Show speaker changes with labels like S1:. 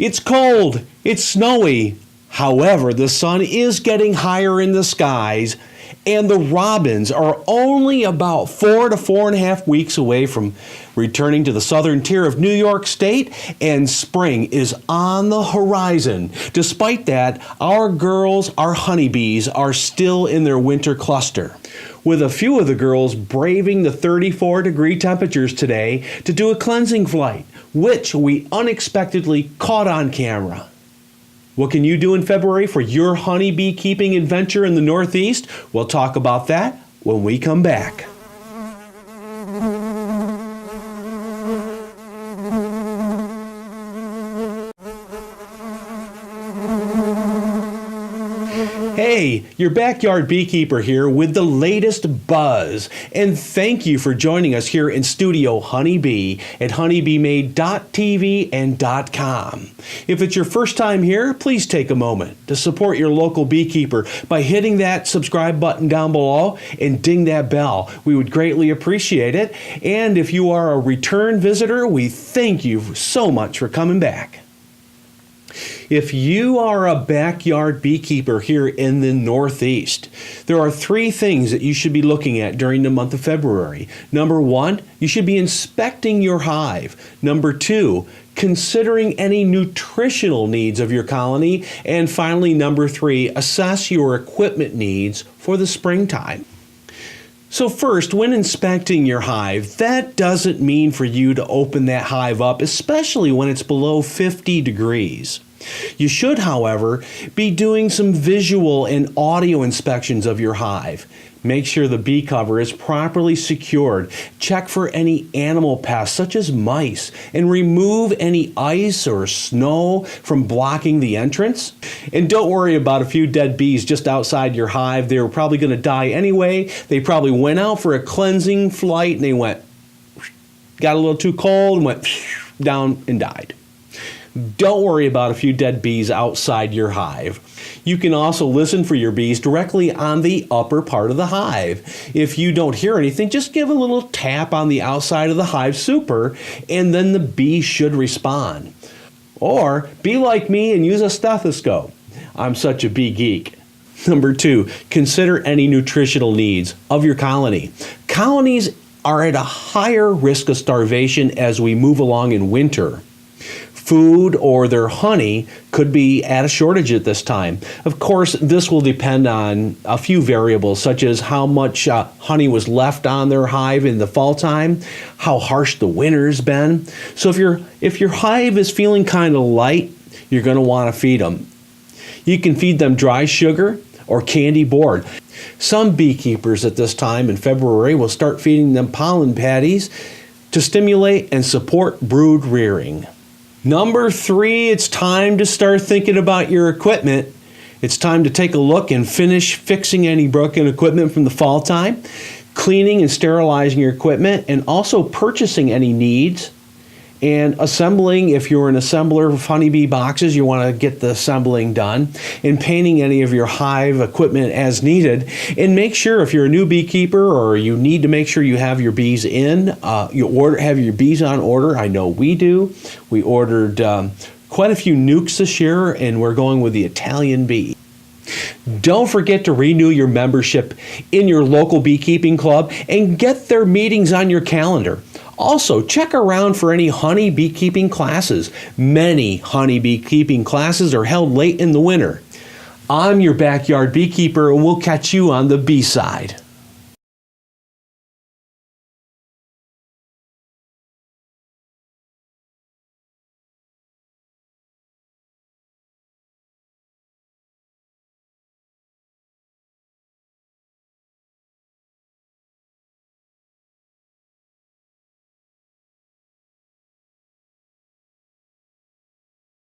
S1: It's cold, it's snowy. However, the sun is getting higher in the skies, and the robins are only about 4 to 4.5 weeks away from returning to the southern tier of New York State, and spring is on the horizon. Despite that, our girls, our honeybees, are still in their winter cluster, with a few of the girls braving the 34-degree temperatures today to do a cleansing flight, which we unexpectedly caught on camera. What can you do in February for your honeybee keeping adventure in the Northeast? We'll talk about that when we come back. Hey, your backyard beekeeper here with the latest buzz. And thank you for joining us here in Studio Honeybee at honeybeemade.tv and .com. If it's your first time here, please take a moment to support your local beekeeper by hitting that subscribe button down below and ding that bell. We would greatly appreciate it. And if you are a return visitor, we thank you so much for coming back. If you are a backyard beekeeper here in the Northeast, there are 3 things that you should be looking at during the month of February. Number 1, you should be inspecting your hive. Number 2, considering any nutritional needs of your colony. And finally, number 3, assess your equipment needs for the springtime. So first, when inspecting your hive, that doesn't mean for you to open that hive up, especially when it's below 50 degrees. You should, however, be doing some visual and audio inspections of your hive. Make sure the bee cover is properly secured. Check for any animal pests such as mice, and remove any ice or snow from blocking the entrance. And don't worry about a few dead bees just outside your hive. They were probably going to die anyway. They probably went out for a cleansing flight and they got a little too cold and went down and died. Don't worry about a few dead bees outside your hive. You can also listen for your bees directly on the upper part of the hive. If you don't hear anything, just give a little tap on the outside of the hive super, and then the bee should respond. Or be like me and use a stethoscope. I'm such a bee geek. Number 2, consider any nutritional needs of your colony. Colonies are at a higher risk of starvation as we move along in winter. Food or their honey could be at a shortage at this time. Of course, this will depend on a few variables, such as how much honey was left on their hive in the fall time, how harsh the winter's been. So if your hive is feeling kind of light, you're going to want to feed them. You can feed them dry sugar or candy board. Some beekeepers at this time in February will start feeding them pollen patties to stimulate and support brood rearing. Number 3, it's time to start thinking about your equipment. It's time to take a look and finish fixing any broken equipment from the fall time, cleaning and sterilizing your equipment, and also purchasing any needs, and assembling. If you're an assembler of honeybee boxes, you want to get the assembling done, and painting any of your hive equipment as needed. And make sure, if you're a new beekeeper or you need to make sure you have your bees in, have your bees on order. I know we do. We ordered quite a few nukes this year, and we're going with the Italian bee. Don't forget to renew your membership in your local beekeeping club and get their meetings on your calendar. Also, check around for any honey beekeeping classes. Many honey beekeeping classes are held late in the winter. I'm your backyard beekeeper, and we'll catch you on the bee side.